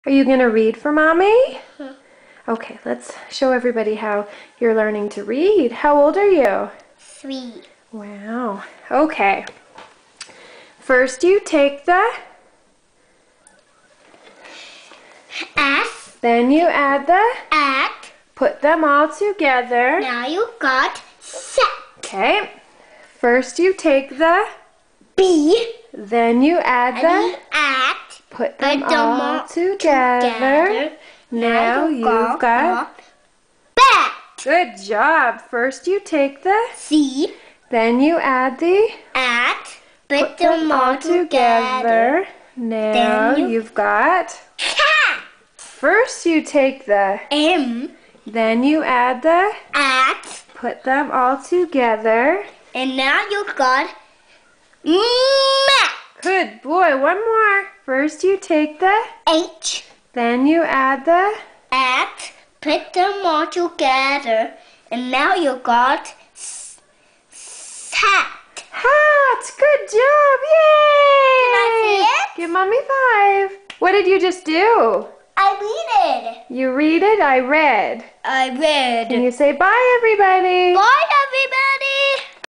Are you going to read for Mommy? Okay, let's show everybody how you're learning to read. How old are you? 3. Wow. Okay. First you take the S. Then you add the At. Put them all together. Now you got set. Okay. First you take the B. Then you add And the at. Put them all together. Now you've got bat. Good job. First you take the C. Then you add the At. Put them all together. together. Now Then you've got Cat. First you take the M. Then you add the At. Put them all together. And now you got mat. Good boy. One more. First you take the H. Then you add the At. Put them all together. And now you got sat. hat. Good job. Yay! Can I see it? Give Mommy 5. What did you just do? I read it. You read it, I read. I read. Can you say bye, everybody? Bye, everybody.